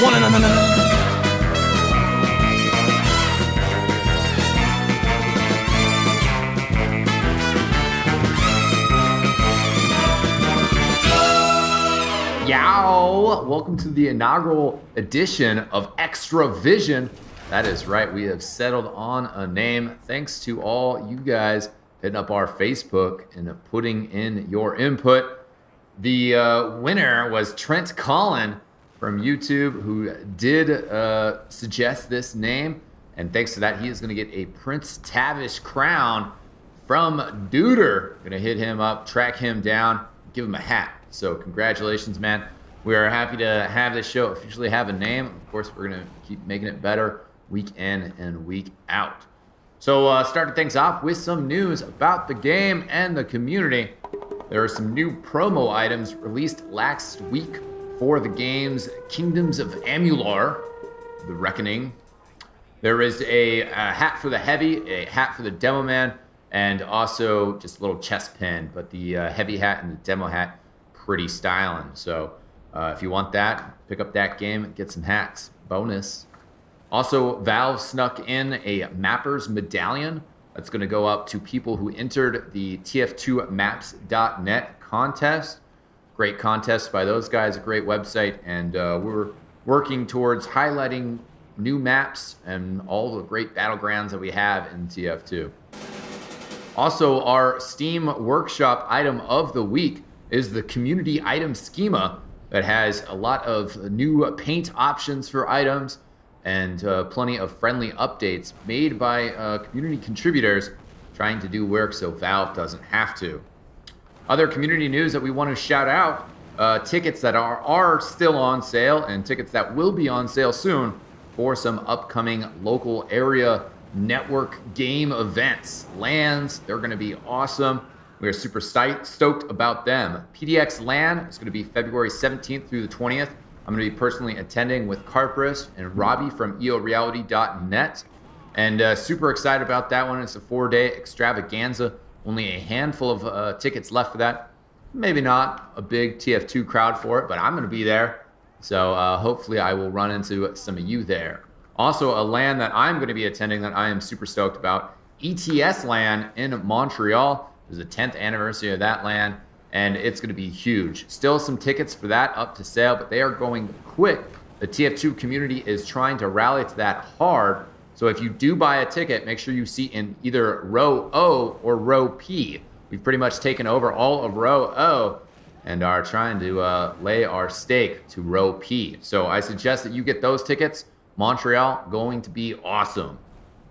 One and Yow! Welcome to the inaugural edition of Extra Vision. That is right, we have settled on a name thanks to all you guys hitting up our Facebook and putting in your input. The winner was Trent Collin from YouTube, who did suggest this name. And thanks to that, he is going to get a Prince Tavish crown from Duder. Going to hit him up, track him down, give him a hat. So congratulations, man. We are happy to have this show officially have a name. Of course, we're going to keep making it better week in and week out. So starting things off with some news about the game and the community. There are some new promo items released last week for the game's Kingdoms of Amular, The Reckoning. There is a hat for the Heavy, a hat for the Demo Man, and also just a little chest pin. But the Heavy hat and the Demo hat, pretty styling. So if you want that, pick up that game and get some hats. Bonus. Also, Valve snuck in a Mappers Medallion that's going to go up to people who entered the TF2Maps.net contest. Great contest by those guys, a great website, and we're working towards highlighting new maps and all the great battlegrounds that we have in TF2. Also, our Steam Workshop item of the week is the Community Item Schema that has a lot of new paint options for items and plenty of friendly updates made by community contributors trying to do work so Valve doesn't have to. Other community news that we want to shout out, tickets that are still on sale and tickets that will be on sale soon for some upcoming local area network game events. LANs, they're going to be awesome. We are super stoked about them. PDX LAN is going to be February 17th through the 20th. I'm going to be personally attending with Carpris and Robbie from EOReality.net. And super excited about that one. It's a 4-day extravaganza. Only a handful of tickets left for that. Maybe not a big TF2 crowd for it, but I'm going to be there. So hopefully I will run into some of you there. Also, a LAN that I'm going to be attending that I am super stoked about, ETS LAN in Montreal. It was the 10th anniversary of that LAN, and it's going to be huge. Still some tickets for that up to sale, but they are going quick. The TF2 community is trying to rally to that hard. So if you do buy a ticket, make sure you see in either row O or row P. We've pretty much taken over all of row O and are trying to lay our stake to row P. So I suggest that you get those tickets. Montreal, going to be awesome.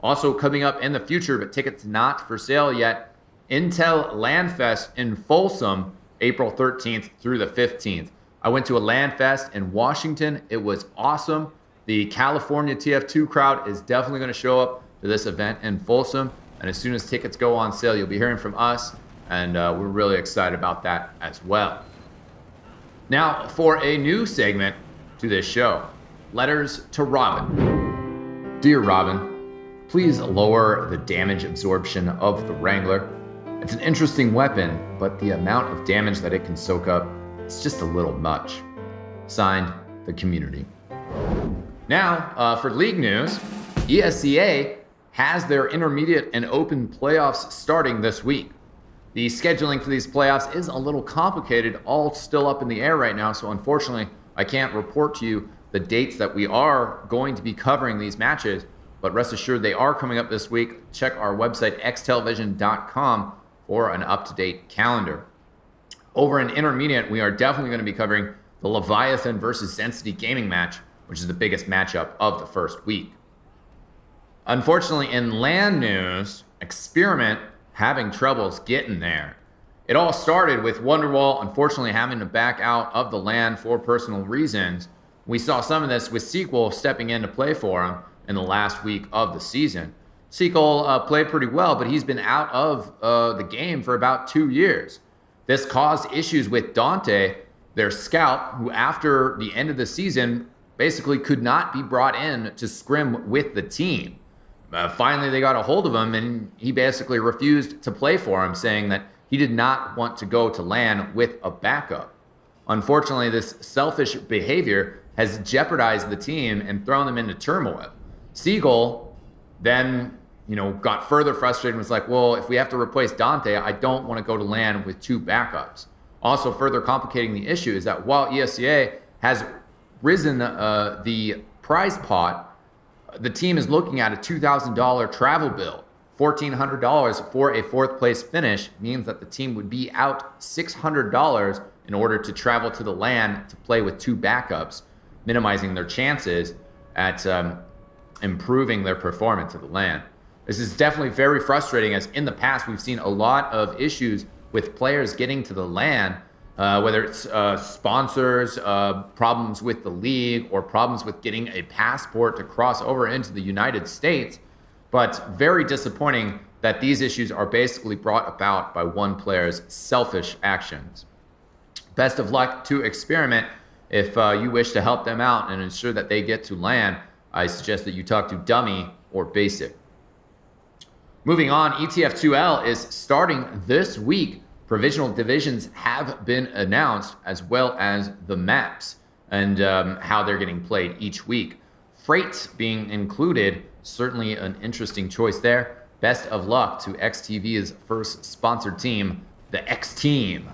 Also coming up in the future, but tickets not for sale yet, Intel LAN Fest in Folsom, April 13th through the 15th. I went to a LAN Fest in Washington. It was awesome. The California TF2 crowd is definitely going to show up to this event in Folsom. And as soon as tickets go on sale, you'll be hearing from us. And we're really excited about that as well. Now, for a new segment to this show, Letters to Robin. Dear Robin, please lower the damage absorption of the Wrangler. It's an interesting weapon, but the amount of damage that it can soak up is just a little much. Signed, the community. Now, for league news, ESEA has their intermediate and open playoffs starting this week. The scheduling for these playoffs is a little complicated, all still up in the air right now, so unfortunately, I can't report to you the dates that we are going to be covering these matches, but rest assured they are coming up this week. Check our website, xtelevision.com, for an up-to-date calendar. Over in intermediate, we are definitely going to be covering the Leviathan versus Zensity gaming match, which is the biggest matchup of the first week. Unfortunately, in LAN news, Experiment having troubles getting there. It all started with Wonderwall unfortunately having to back out of the LAN for personal reasons. We saw some of this with Sequel stepping in to play for him in the last week of the season. Sequel played pretty well, but he's been out of the game for about 2 years. This caused issues with Dante, their scout, who after the end of the season basically could not be brought in to scrim with the team. Finally, they got a hold of him, and he basically refused to play for him, saying that he did not want to go to LAN with a backup. Unfortunately, this selfish behavior has jeopardized the team and thrown them into turmoil. Seagull then, got further frustrated and was like, well, if we have to replace Dante, I don't want to go to LAN with 2 backups. Also, further complicating the issue is that while ESEA has risen the prize pot, the team is looking at a $2,000 travel bill. $1,400 for a 4th place finish means that the team would be out $600 in order to travel to the LAN to play with 2 backups, minimizing their chances at improving their performance at the LAN. This is definitely very frustrating, as in the past we've seen a lot of issues with players getting to the LAN, whether it's sponsors, problems with the league, or problems with getting a passport to cross over into the United States. But very disappointing that these issues are basically brought about by one player's selfish actions. Best of luck to Experiment. If you wish to help them out and ensure that they get to LAN, I suggest that you talk to Dummy or Basic. Moving on, ETF2L is starting this week. Provisional divisions have been announced, as well as the maps and how they're getting played each week. Freight being included, certainly an interesting choice there. Best of luck to XTV's first sponsored team, the X Team.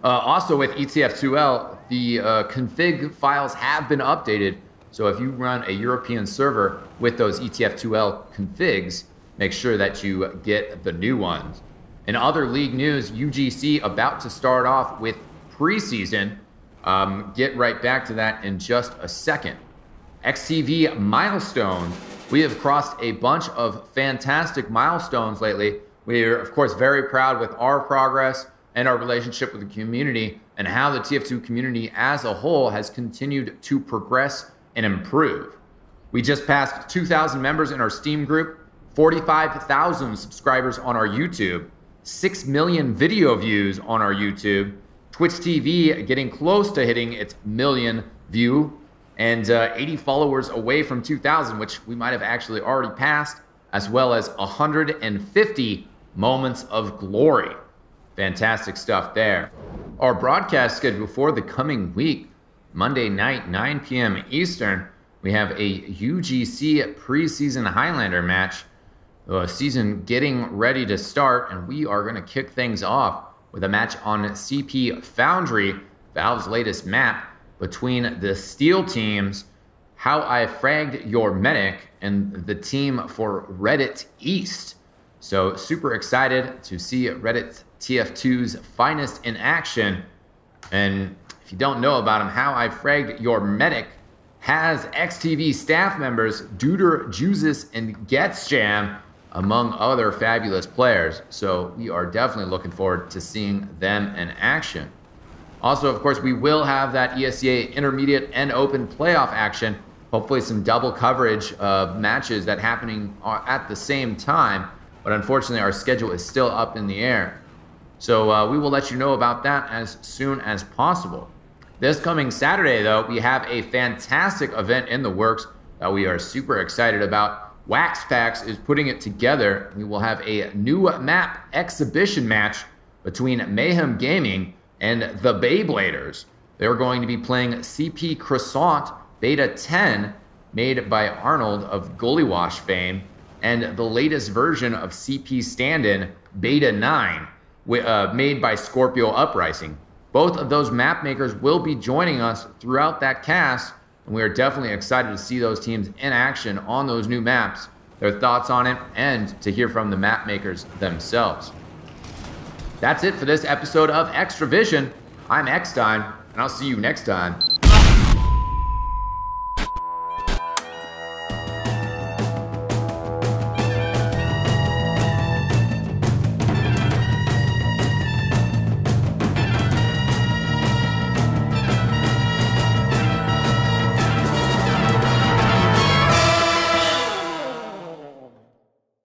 Also with ETF2L, the config files have been updated. So if you run a European server with those ETF2L configs, make sure that you get the new ones. In other league news, UGC about to start off with preseason. Get right back to that in just a second. XTV milestones. We have crossed a bunch of fantastic milestones lately. We are, of course, very proud with our progress and our relationship with the community, and how the TF2 community as a whole has continued to progress and improve. We just passed 2,000 members in our Steam group, 45,000 subscribers on our YouTube, 6 million video views on our YouTube, Twitch TV getting close to hitting its million view, and 80 followers away from 2,000, which we might have actually already passed, as well as 150 moments of glory. Fantastic stuff there. Our broadcast schedule for the coming week, Monday night, 9 p.m. Eastern, we have a UGC preseason Highlander match. Season getting ready to start, and we are going to kick things off with a match on CP Foundry, Valve's latest map, between the Steel teams, How I Fragged Your Medic, and the team for Reddit East. So super excited to see Reddit TF2's finest in action. And if you don't know about him, How I Fragged Your Medic has XTV staff members Duder, Juzus, and Getsjam, among other fabulous players. So we are definitely looking forward to seeing them in action. Also, of course, we will have that ESEA Intermediate and Open playoff action. Hopefully some double coverage of matches that happening at the same time. But unfortunately, our schedule is still up in the air. So we will let you know about that as soon as possible. This coming Saturday, though, we have a fantastic event in the works that we are super excited about. Waxpacks is putting it together. We will have a new map exhibition match between Mayhem Gaming and the Beybladers. They're going to be playing CP Croissant Beta 10, made by Arnold of Goalie fame, and the latest version of CP Stand-In Beta 9, made by Scorpio Uprising. Both of those map makers will be joining us throughout that cast, and we are definitely excited to see those teams in action on those new maps, their thoughts on it, and to hear from the map makers themselves. That's it for this episode of Extra Vision. I'm Eckstein, and I'll see you next time.